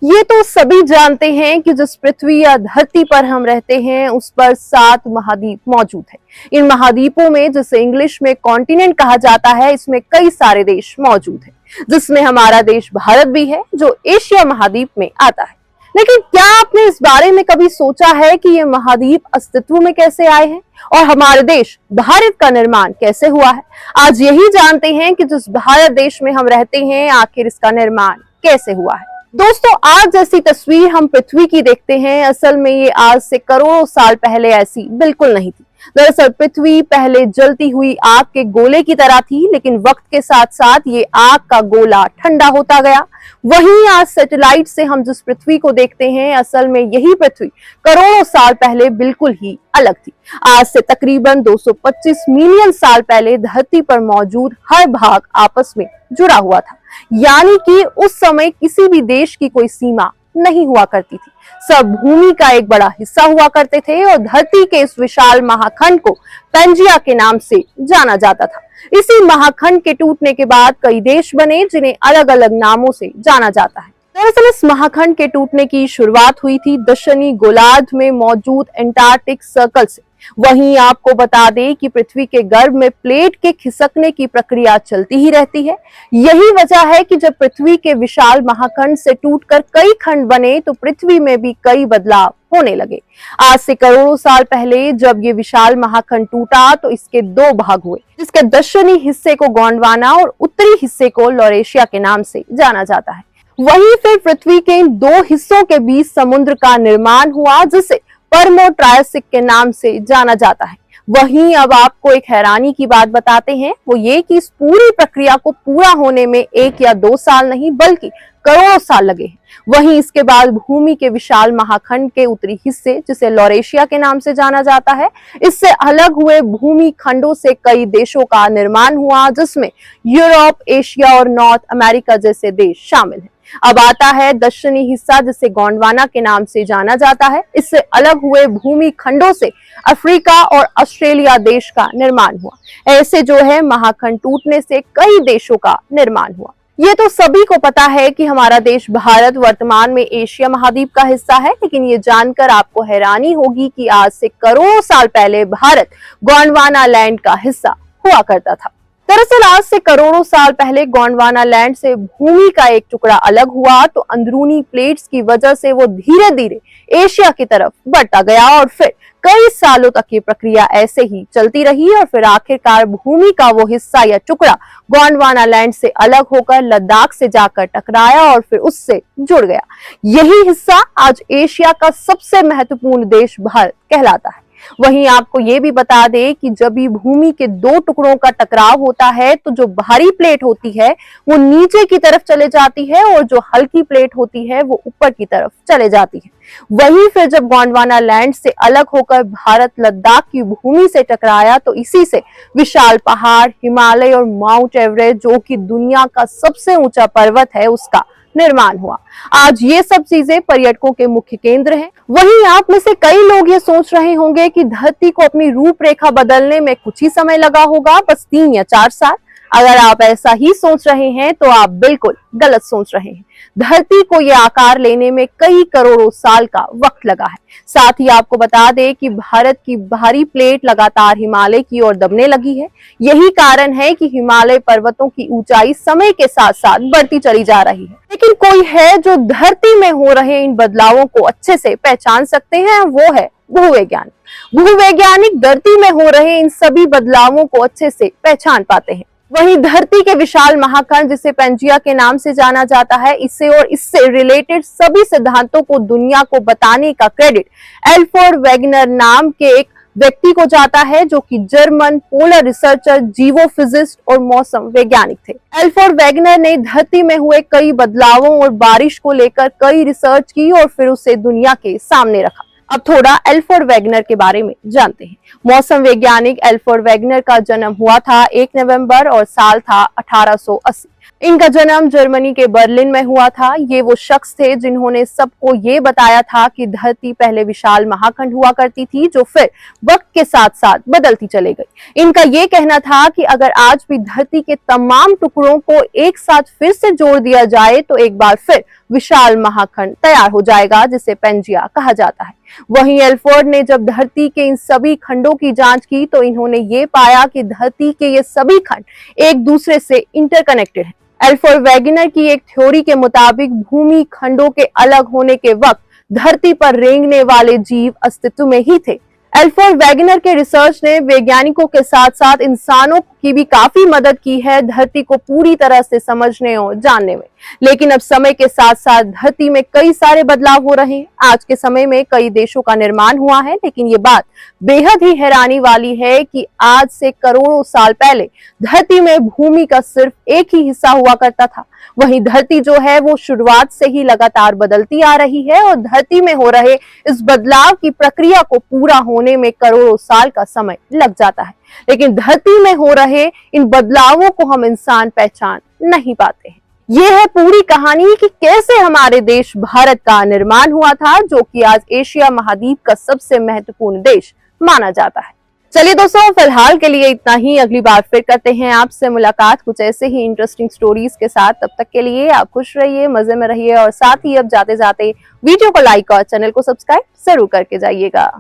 ये तो सभी जानते हैं कि जिस पृथ्वी या धरती पर हम रहते हैं उस पर 7 महाद्वीप मौजूद है। इन महाद्वीपों में, जिसे इंग्लिश में कॉन्टिनेंट कहा जाता है, इसमें कई सारे देश मौजूद हैं, जिसमें हमारा देश भारत भी है, जो एशिया महाद्वीप में आता है। लेकिन क्या आपने इस बारे में कभी सोचा है कि ये महाद्वीप अस्तित्व में कैसे आए हैं और हमारे देश भारत का निर्माण कैसे हुआ है? आज यही जानते हैं कि जिस भारत देश में हम रहते हैं, आखिर इसका निर्माण कैसे हुआ है। दोस्तों, आज जैसी तस्वीर हम पृथ्वी की देखते हैं, असल में ये आज से करोड़ों साल पहले ऐसी बिल्कुल नहीं थी। दरअसल पृथ्वी पहले जलती हुई आग के गोले की तरह थी, लेकिन वक्त के साथ साथ ये आग का गोला ठंडा होता गया। वहीं आज सैटेलाइट से हम जिस पृथ्वी को देखते हैं, असल में यही पृथ्वी करोड़ों साल पहले बिल्कुल ही अलग थी। आज से तकरीबन 225 मिलियन साल पहले धरती पर मौजूद हर भाग आपस में जुड़ा हुआ था, यानी कि उस समय किसी भी देश की कोई सीमा नहीं हुआ करती थी। सब भूमि का एक बड़ा हिस्सा हुआ करते थे और धरती के इस विशाल महाखंड को पेंजिया के नाम से जाना जाता था। इसी महाखंड के टूटने के बाद कई देश बने, जिन्हें अलग अलग नामों से जाना जाता है। दरअसल इस महाखंड के टूटने की शुरुआत हुई थी दक्षिणी गोलार्ध में मौजूद एंटार्क्टिक सर्कल से। वहीं आपको बता दें कि पृथ्वी के गर्भ में प्लेट के खिसकने की प्रक्रिया चलती ही रहती है। यही वजह है कि जब पृथ्वी के विशाल महाखंड से टूटकर कई खंड बने, तो पृथ्वी में भी कई बदलाव होने लगे। आज से करोड़ों साल पहले जब ये विशाल महाखंड टूटा, तो इसके 2 भाग हुए, जिसके दक्षिणी हिस्से को गोंडवाना और उत्तरी हिस्से को लॉरेशिया के नाम से जाना जाता है। वहीं फिर पृथ्वी के इन 2 हिस्सों के बीच समुद्र का निर्माण हुआ, जिसे पर्मो ट्रायसिक के नाम से जाना जाता है। वहीं अब आपको एक हैरानी की बात बताते हैं, वो ये कि इस पूरी प्रक्रिया को पूरा होने में 1 या 2 साल नहीं, बल्कि करोड़ों साल लगे हैं। वहीं इसके बाद भूमि के विशाल महाखंड के उत्तरी हिस्से, जिसे लॉरेशिया के नाम से जाना जाता है, इससे अलग हुए भूमि खंडों से कई देशों का निर्माण हुआ, जिसमें यूरोप, एशिया और नॉर्थ अमेरिका जैसे देश शामिल हैं। अब आता है दक्षिणी हिस्सा, जिसे गोंडवाना के नाम से जाना जाता है। इससे अलग हुए भूमि खंडों से अफ्रीका और ऑस्ट्रेलिया देश का निर्माण हुआ। ऐसे जो है महाखंड टूटने से कई देशों का निर्माण हुआ। ये तो सभी को पता है कि हमारा देश भारत वर्तमान में एशिया महाद्वीप का हिस्सा है, लेकिन ये जानकर आपको हैरानी होगी कि आज से करोड़ों साल पहले भारत गोंडवाना लैंड का हिस्सा हुआ करता था। दरअसल आज से करोड़ों साल पहले गोंडवाना लैंड से भूमि का एक टुकड़ा अलग हुआ, तो अंदरूनी प्लेट्स की वजह से वो धीरे धीरे एशिया की तरफ बढ़ता गया और फिर कई सालों तक ये प्रक्रिया ऐसे ही चलती रही और फिर आखिरकार भूमि का वो हिस्सा या टुकड़ा गोंडवाना लैंड से अलग होकर लद्दाख से जाकर टकराया और फिर उससे जुड़ गया। यही हिस्सा आज एशिया का सबसे महत्वपूर्ण देश भारत कहलाता है। वहीं आपको ये भी बता दें कि जब भी भूमि के 2 टुकड़ों का टकराव होता है, तो जो भारी प्लेट होती है वो नीचे की तरफ चले जाती है और जो हल्की प्लेट होती है वो ऊपर की तरफ चले जाती है। वहीं फिर जब गोंडवाना लैंड से अलग होकर भारत लद्दाख की भूमि से टकराया, तो इसी से विशाल पहाड़, हिमालय और माउंट एवरेस्ट, जो कि दुनिया का सबसे ऊंचा पर्वत है, उसका निर्माण हुआ। आज ये सब चीजें पर्यटकों के मुख्य केंद्र हैं। वहीं आप में से कई लोग ये सोच रहे होंगे कि धरती को अपनी रूपरेखा बदलने में कुछ ही समय लगा होगा, बस 3 या 4 साल। अगर आप ऐसा ही सोच रहे हैं तो आप बिल्कुल गलत सोच रहे हैं। धरती को यह आकार लेने में कई करोड़ों साल का वक्त लगा है। साथ ही आपको बता दें कि भारत की भारी प्लेट लगातार हिमालय की ओर दबने लगी है। यही कारण है कि हिमालय पर्वतों की ऊंचाई समय के साथ साथ बढ़ती चली जा रही है। लेकिन कोई है जो धरती में हो रहे इन बदलावों को अच्छे से पहचान सकते हैं, वो है भूवैज्ञानिक। भूवैज्ञानिक धरती में हो रहे इन सभी बदलावों को अच्छे से पहचान पाते हैं। वहीं धरती के विशाल महाखंड, जिसे पेंजिया के नाम से जाना जाता है, इससे और इससे रिलेटेड सभी सिद्धांतों को दुनिया को बताने का क्रेडिट एल्फ्रेड वेगनर नाम के एक व्यक्ति को जाता है, जो कि जर्मन पोलर रिसर्चर, जीवोफिजिस्ट और मौसम वैज्ञानिक थे। एल्फ्रेड वेगनर ने धरती में हुए कई बदलावों और बारिश को लेकर कई रिसर्च की और फिर उसे दुनिया के सामने रखा। अब थोड़ा एल्फ्रेड वेगनर के बारे में जानते हैं। मौसम वैज्ञानिक एल्फ्रेड वेगनर का जन्म हुआ था 1 नवंबर और साल था 1880। इनका जन्म जर्मनी के बर्लिन में हुआ था। ये वो शख्स थे जिन्होंने सबको ये बताया था कि धरती पहले विशाल महाखंड हुआ करती थी, जो फिर वक्त के साथ साथ बदलती चली गई। इनका ये कहना था कि अगर आज भी धरती के तमाम टुकड़ों को एक साथ फिर से जोड़ दिया जाए, तो एक बार फिर विशाल महाखंड तैयार हो जाएगा, जिसे पेंजिया कहा जाता है। वहीं एल्फोर्ड ने जब धरती के इन सभी खंडों की जांच की तो इन्होंने ये पाया कि धरती के ये सभी खंड एक दूसरे से इंटरकनेक्टेड हैं। एल्फोर्ड वेगनर की एक थ्योरी के मुताबिक भूमि खंडों के अलग होने के वक्त धरती पर रेंगने वाले जीव अस्तित्व में ही थे। एल्फोर्ड वेगनर के रिसर्च ने वैज्ञानिकों के साथ साथ इंसानों की भी काफी मदद की है धरती को पूरी तरह से समझने और जानने में। लेकिन अब समय के साथ साथ धरती में कई सारे बदलाव हो रहे हैं। आज के समय में कई देशों का निर्माण हुआ है, लेकिन ये बात बेहद ही हैरानी वाली है कि आज से करोड़ों साल पहले धरती में भूमि का सिर्फ एक ही हिस्सा हुआ करता था। वहीं धरती जो है वो शुरुआत से ही लगातार बदलती आ रही है और धरती में हो रहे इस बदलाव की प्रक्रिया को पूरा होने में करोड़ों साल का समय लग जाता है। लेकिन धरती में हो रहे इन बदलावों को हम इंसान पहचान नहीं पाते हैं। ये है पूरी कहानी कि कैसे हमारे देश भारत का निर्माण हुआ था, जो कि आज एशिया महाद्वीप का सबसे महत्वपूर्ण देश माना जाता है। चलिए दोस्तों, फिलहाल के लिए इतना ही। अगली बार फिर करते हैं आपसे मुलाकात कुछ ऐसे ही इंटरेस्टिंग स्टोरीज के साथ। तब तक के लिए आप खुश रहिए, मजे में रहिए और साथ ही अब जाते जाते वीडियो को लाइक और चैनल को सब्सक्राइब जरूर करके जाइएगा।